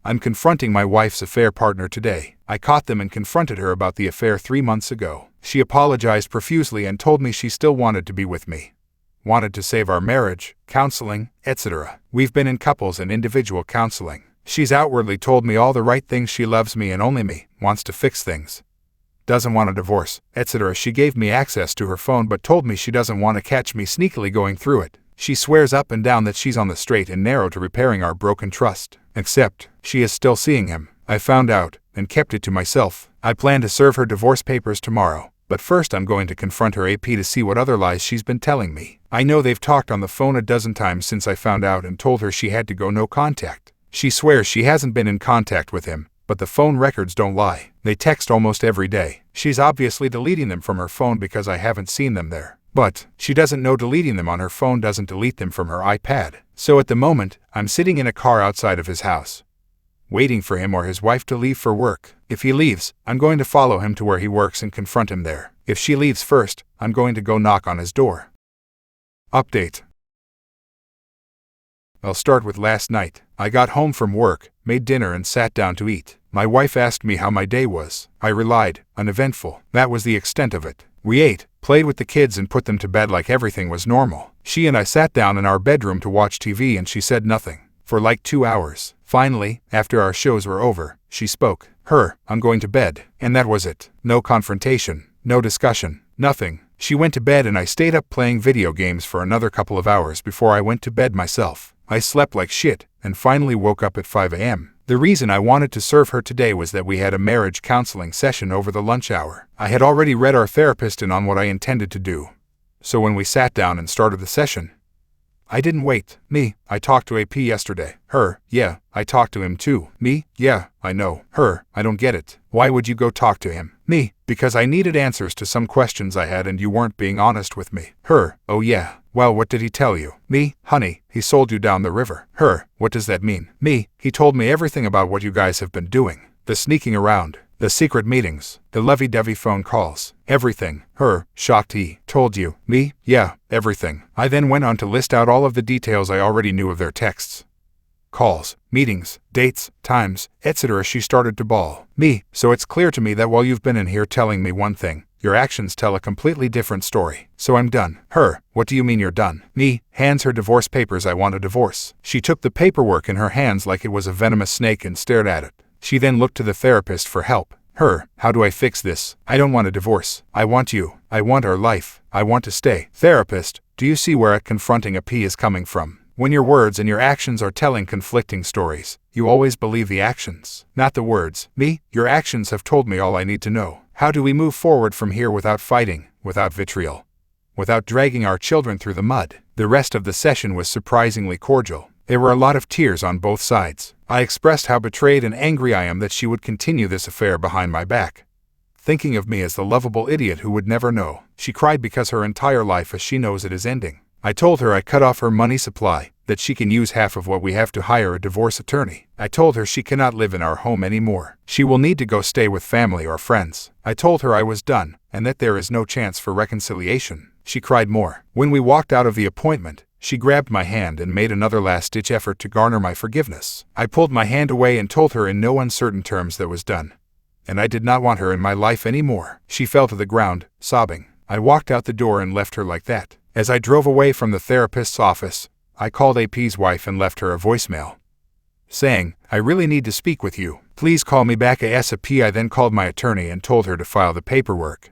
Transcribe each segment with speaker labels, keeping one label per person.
Speaker 1: I'm confronting my wife's affair partner today. I caught them and confronted her about the affair 3 months ago. She apologized profusely and told me she still wanted to be with me. Wanted to save our marriage, counseling, etc. We've been in couples and individual counseling. She's outwardly told me all the right things. She loves me and only me, wants to fix things. Doesn't want a divorce, etc. She gave me access to her phone but told me she doesn't want to catch me sneakily going through it. She swears up and down that she's on the straight and narrow to repairing our broken trust. Except, she is still seeing him. I found out, and kept it to myself. I plan to serve her divorce papers tomorrow. But first I'm going to confront her AP to see what other lies she's been telling me. I know they've talked on the phone a dozen times since I found out and told her she had to go no contact. She swears she hasn't been in contact with him, but the phone records don't lie. They text almost every day. She's obviously deleting them from her phone because I haven't seen them there. But she doesn't know deleting them on her phone doesn't delete them from her iPad. So at the moment, I'm sitting in a car outside of his house, waiting for him or his wife to leave for work. If he leaves, I'm going to follow him to where he works and confront him there. If she leaves first, I'm going to go knock on his door. Update. I'll start with last night. I got home from work, made dinner and sat down to eat. My wife asked me how my day was. I relied, uneventful. That was the extent of it. We ate, played with the kids and put them to bed like everything was normal. She and I sat down in our bedroom to watch TV and she said nothing. For like 2 hours. Finally, after our shows were over, she spoke. I'm going to bed. And that was it. No confrontation, no discussion, nothing. She went to bed and I stayed up playing video games for another couple of hours before I went to bed myself. I slept like shit, and finally woke up at 5 a.m. The reason I wanted to serve her today was that we had a marriage counseling session over the lunch hour. I had already read our therapist in on what I intended to do. So when we sat down and started the session, I didn't wait. I talked to AP yesterday. Yeah, I talked to him too. Yeah, I know. I don't get it. Why would you go talk to him? Because I needed answers to some questions I had and you weren't being honest with me. Oh yeah. Well, what did he tell you? Honey, he sold you down the river. What does that mean? He told me everything about what you guys have been doing. The sneaking around, the secret meetings, the lovey-dovey phone calls, everything. Shocked he told you. Yeah, everything. I then went on to list out all of the details I already knew of their texts, calls, meetings, dates, times, etc. She started to bawl. So it's clear to me that while you've been in here telling me one thing, your actions tell a completely different story. So I'm done. What do you mean you're done? Hands her divorce papers. I want a divorce. She took the paperwork in her hands like it was a venomous snake and stared at it. She then looked to the therapist for help. How do I fix this? I don't want a divorce. I want you. I want our life. I want to stay. Therapist, do you see where confronting a P is coming from? When your words and your actions are telling conflicting stories, you always believe the actions, not the words. Your actions have told me all I need to know. How do we move forward from here without fighting, without vitriol, without dragging our children through the mud? The rest of the session was surprisingly cordial. There were a lot of tears on both sides. I expressed how betrayed and angry I am that she would continue this affair behind my back, thinking of me as the lovable idiot who would never know. She cried because her entire life as she knows it is ending. I told her I cut off her money supply, that she can use half of what we have to hire a divorce attorney. I told her she cannot live in our home anymore. She will need to go stay with family or friends. I told her I was done, and that there is no chance for reconciliation. She cried more. When we walked out of the appointment, she grabbed my hand and made another last-ditch effort to garner my forgiveness. I pulled my hand away and told her in no uncertain terms that was done, and I did not want her in my life anymore. She fell to the ground, sobbing. I walked out the door and left her like that. As I drove away from the therapist's office, I called AP's wife and left her a voicemail, saying, I really need to speak with you. Please call me back ASAP. I then called my attorney and told her to file the paperwork,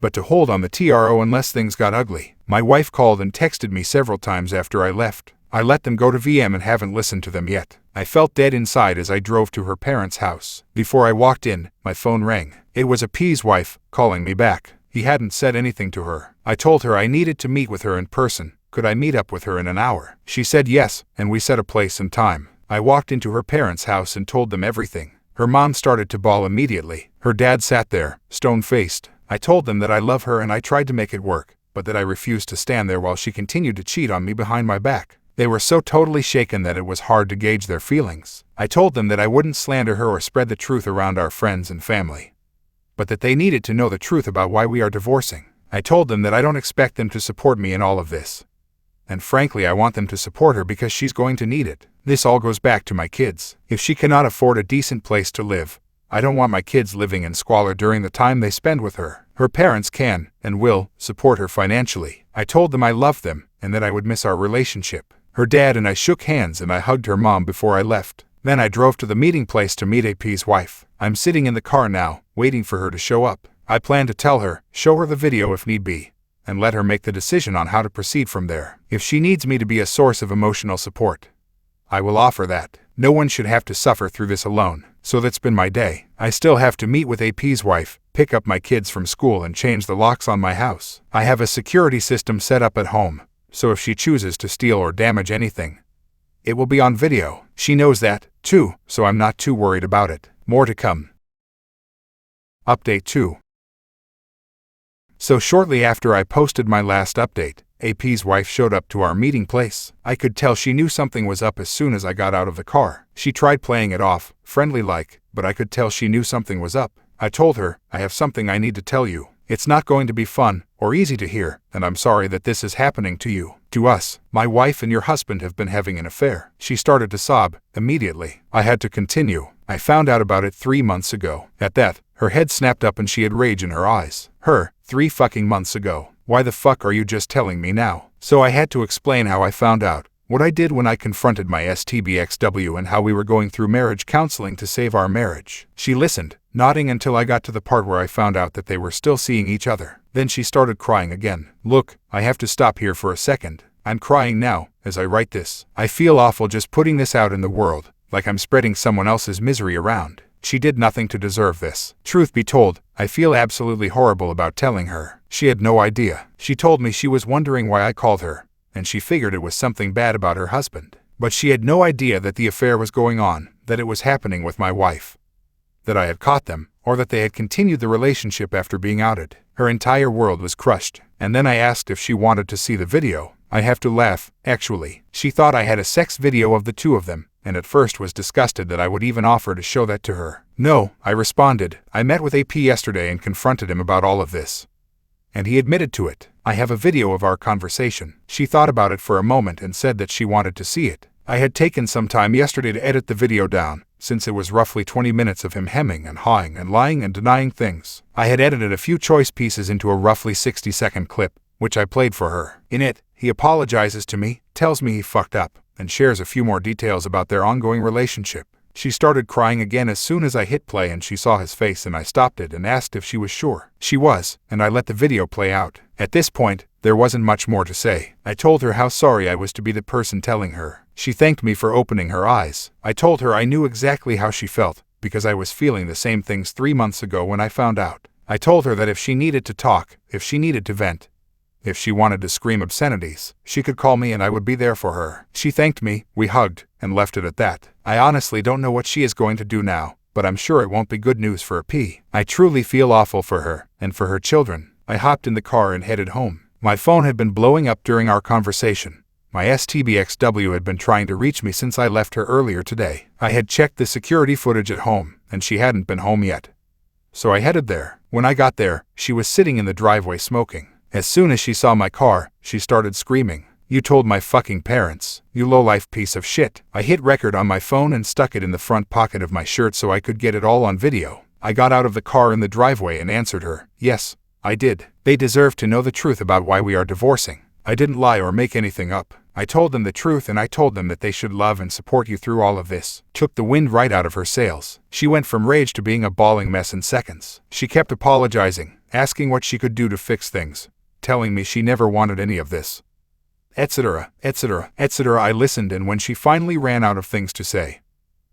Speaker 1: but to hold on the TRO unless things got ugly. My wife called and texted me several times after I left. I let them go to VM and haven't listened to them yet. I felt dead inside as I drove to her parents' house. Before I walked in, my phone rang. It was AP's wife, calling me back. He hadn't said anything to her. I told her I needed to meet with her in person. Could I meet up with her in an hour? She said yes, and we set a place and time. I walked into her parents' house and told them everything. Her mom started to bawl immediately. Her dad sat there, stone-faced. I told them that I love her and I tried to make it work, but that I refused to stand there while she continued to cheat on me behind my back. They were so totally shaken that it was hard to gauge their feelings. I told them that I wouldn't slander her or spread the truth around our friends and family, but that they needed to know the truth about why we are divorcing. I told them that I don't expect them to support me in all of this, and frankly I want them to support her because she's going to need it. This all goes back to my kids. If she cannot afford a decent place to live, I don't want my kids living in squalor during the time they spend with her. Her parents can, and will, support her financially. I told them I loved them, and that I would miss our relationship. Her dad and I shook hands and I hugged her mom before I left. Then I drove to the meeting place to meet AP's wife. I'm sitting in the car now, waiting for her to show up. I plan to tell her, show her the video if need be, and let her make the decision on how to proceed from there. If she needs me to be a source of emotional support, I will offer that. No one should have to suffer through this alone. So that's been my day. I still have to meet with AP's wife, pick up my kids from school and change the locks on my house. I have a security system set up at home, so if she chooses to steal or damage anything, it will be on video. She knows that, too, so I'm not too worried about it. More to come. Update 2. So shortly after I posted my last update, AP's wife showed up to our meeting place. I could tell she knew something was up as soon as I got out of the car. She tried playing it off, friendly-like, but I could tell she knew something was up. I told her, I have something I need to tell you. It's not going to be fun or easy to hear, and I'm sorry that this is happening to you. To us, my wife and your husband have been having an affair. She started to sob immediately. I had to continue. I found out about it 3 months ago. At that, her head snapped up and she had rage in her eyes. 3 fucking months ago. Why the fuck are you just telling me now? So I had to explain how I found out, what I did when I confronted my STBXW and how we were going through marriage counseling to save our marriage. She listened, nodding until I got to the part where I found out that they were still seeing each other. Then she started crying again. Look, I have to stop here for a second. I'm crying now, as I write this. I feel awful just putting this out in the world, like I'm spreading someone else's misery around. She did nothing to deserve this. Truth be told, I feel absolutely horrible about telling her. She had no idea. She told me she was wondering why I called her, and she figured it was something bad about her husband. But she had no idea that the affair was going on, that it was happening with my wife, that I had caught them, or that they had continued the relationship after being outed. Her entire world was crushed. And then I asked if she wanted to see the video. I have to laugh, actually. She thought I had a sex video of the two of them, and at first was disgusted that I would even offer to show that to her. No, I responded. I met with AP yesterday and confronted him about all of this, and he admitted to it. I have a video of our conversation. She thought about it for a moment and said that she wanted to see it. I had taken some time yesterday to edit the video down, since it was roughly 20 minutes of him hemming and hawing and lying and denying things. I had edited a few choice pieces into a roughly 60-second clip, which I played for her. In it, he apologizes to me, tells me he fucked up, and shares a few more details about their ongoing relationship. She started crying again as soon as I hit play and she saw his face, and I stopped it and asked if she was sure. She was, and I let the video play out. At this point, there wasn't much more to say. I told her how sorry I was to be the person telling her. She thanked me for opening her eyes. I told her I knew exactly how she felt, because I was feeling the same things 3 months ago when I found out. I told her that if she needed to talk, if she needed to vent, if she wanted to scream obscenities, she could call me and I would be there for her. She thanked me, we hugged, and left it at that. I honestly don't know what she is going to do now, but I'm sure it won't be good news for AP. I truly feel awful for her, and for her children. I hopped in the car and headed home. My phone had been blowing up during our conversation. My STBXW had been trying to reach me since I left her earlier today. I had checked the security footage at home, and she hadn't been home yet. So I headed there. When I got there, she was sitting in the driveway smoking. As soon as she saw my car, she started screaming. You told my fucking parents, you lowlife piece of shit. I hit record on my phone and stuck it in the front pocket of my shirt so I could get it all on video. I got out of the car in the driveway and answered her. Yes, I did. They deserve to know the truth about why we are divorcing. I didn't lie or make anything up. I told them the truth, and I told them that they should love and support you through all of this. Took the wind right out of her sails. She went from rage to being a bawling mess in seconds. She kept apologizing, asking what she could do to fix things, telling me she never wanted any of this, etc., etc., etc. I listened, and when she finally ran out of things to say,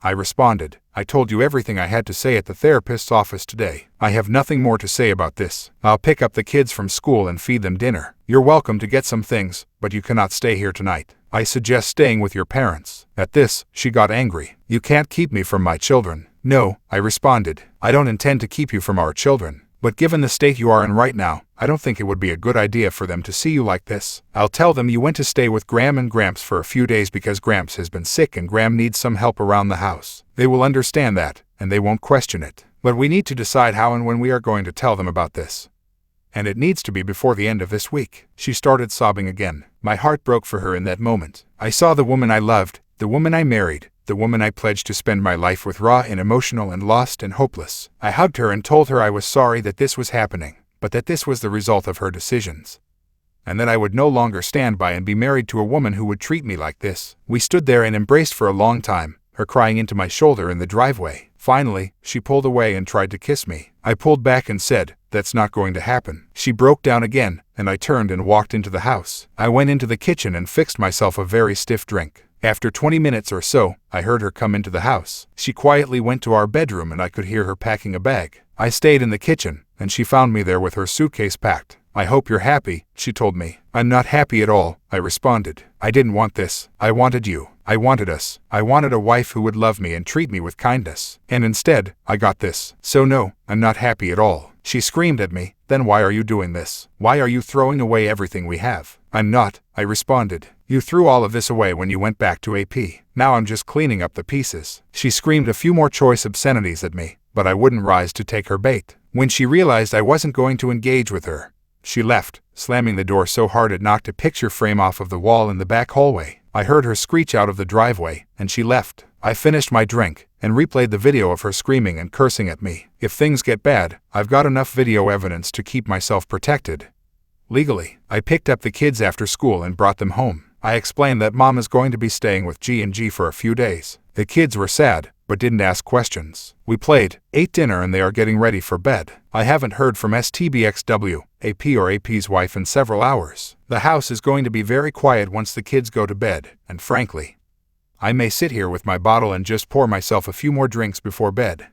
Speaker 1: I responded. I told you everything I had to say at the therapist's office today. I have nothing more to say about this. I'll pick up the kids from school and feed them dinner. You're welcome to get some things, but you cannot stay here tonight. I suggest staying with your parents. At this, she got angry. You can't keep me from my children. No, I responded. I don't intend to keep you from our children. But given the state you are in right now, I don't think it would be a good idea for them to see you like this. I'll tell them you went to stay with Graham and Gramps for a few days because Gramps has been sick and Graham needs some help around the house. They will understand that, and they won't question it. But we need to decide how and when we are going to tell them about this. and it needs to be before the end of this week." She started sobbing again. My heart broke for her in that moment. I saw the woman I loved, the woman I married, the woman I pledged to spend my life with, raw and emotional and lost and hopeless. I hugged her and told her I was sorry that this was happening, but that this was the result of her decisions, and that I would no longer stand by and be married to a woman who would treat me like this. We stood there and embraced for a long time, her crying into my shoulder in the driveway. Finally, she pulled away and tried to kiss me. I pulled back and said, "That's not going to happen." She broke down again, and I turned and walked into the house. I went into the kitchen and fixed myself a very stiff drink. After 20 minutes or so, I heard her come into the house. She quietly went to our bedroom and I could hear her packing a bag. I stayed in the kitchen, and she found me there with her suitcase packed. "I hope you're happy," she told me. "I'm not happy at all," I responded. "I didn't want this. I wanted you. I wanted us. I wanted a wife who would love me and treat me with kindness. And instead, I got this. So no, I'm not happy at all." She screamed at me. "Then why are you doing this? Why are you throwing away everything we have?" "I'm not," I responded. "You threw all of this away when you went back to AP. Now I'm just cleaning up the pieces." She screamed a few more choice obscenities at me, but I wouldn't rise to take her bait. When she realized I wasn't going to engage with her, she left, slamming the door so hard it knocked a picture frame off of the wall in the back hallway. I heard her screech out of the driveway, and she left. I finished my drink and replayed the video of her screaming and cursing at me. If things get bad, I've got enough video evidence to keep myself protected. Legally, I picked up the kids after school and brought them home. I explained that Mom is going to be staying with G&G for a few days. The kids were sad, but didn't ask questions. We played, ate dinner, and they are getting ready for bed. I haven't heard from STBXW, AP or AP's wife in several hours. The house is going to be very quiet once the kids go to bed, and frankly, I may sit here with my bottle and just pour myself a few more drinks before bed.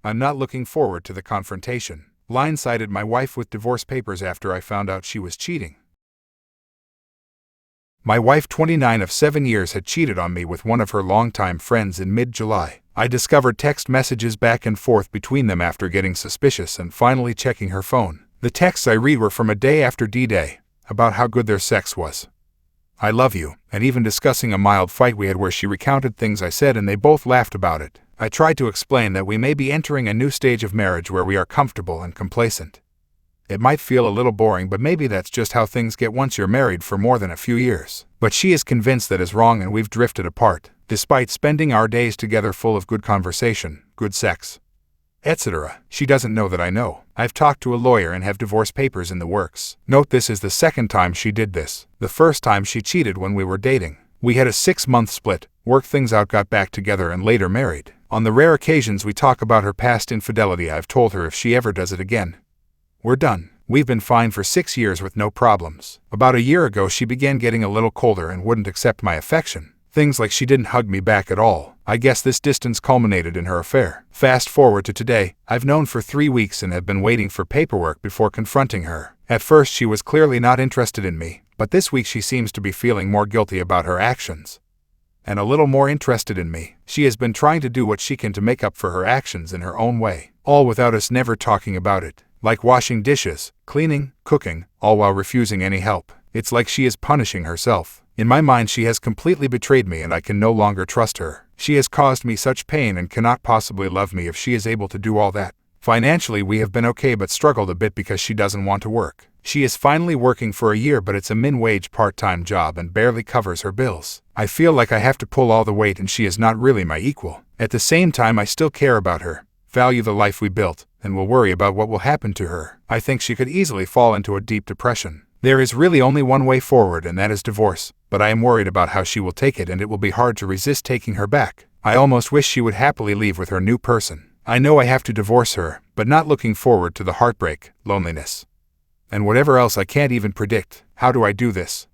Speaker 1: I'm not looking forward to the confrontation. Blindsided my wife with divorce papers after I found out she was cheating. My wife, 29 of 7 years, had cheated on me with one of her longtime friends in mid-July. I discovered text messages back and forth between them after getting suspicious and finally checking her phone. The texts I read were from a day after D-Day, about how good their sex was. "I love you," and even discussing a mild fight we had where she recounted things I said and they both laughed about it. I tried to explain that we may be entering a new stage of marriage where we are comfortable and complacent. It might feel a little boring, but maybe that's just how things get once you're married for more than a few years. But she is convinced that is wrong and we've drifted apart, despite spending our days together full of good conversation, good sex, etc. She doesn't know that I know. I've talked to a lawyer and have divorce papers in the works. Note, this is the second time she did this. The first time she cheated when we were dating. We had a 6-month split, worked things out, got back together, and later married. On the rare occasions we talk about her past infidelity, I've told her if she ever does it again, we're done. We've been fine for 6 years with no problems. About a year ago she began getting a little colder and wouldn't accept my affection. Things like she didn't hug me back at all. I guess this distance culminated in her affair. Fast forward to today, I've known for 3 weeks and have been waiting for paperwork before confronting her. At first she was clearly not interested in me, but this week she seems to be feeling more guilty about her actions, and a little more interested in me. She has been trying to do what she can to make up for her actions in her own way, all without us never talking about it. Like washing dishes, cleaning, cooking, all while refusing any help. It's like she is punishing herself. In my mind she has completely betrayed me and I can no longer trust her. She has caused me such pain and cannot possibly love me if she is able to do all that. Financially we have been okay but struggled a bit because she doesn't want to work. She is finally working for a year but it's a min-wage part-time job and barely covers her bills. I feel like I have to pull all the weight and she is not really my equal. At the same time I still care about her, value the life we built, and will worry about what will happen to her. I think she could easily fall into a deep depression. There is really only one way forward and that is divorce, but I am worried about how she will take it and it will be hard to resist taking her back. I almost wish she would happily leave with her new person. I know I have to divorce her, but not looking forward to the heartbreak, loneliness, and whatever else I can't even predict. How do I do this?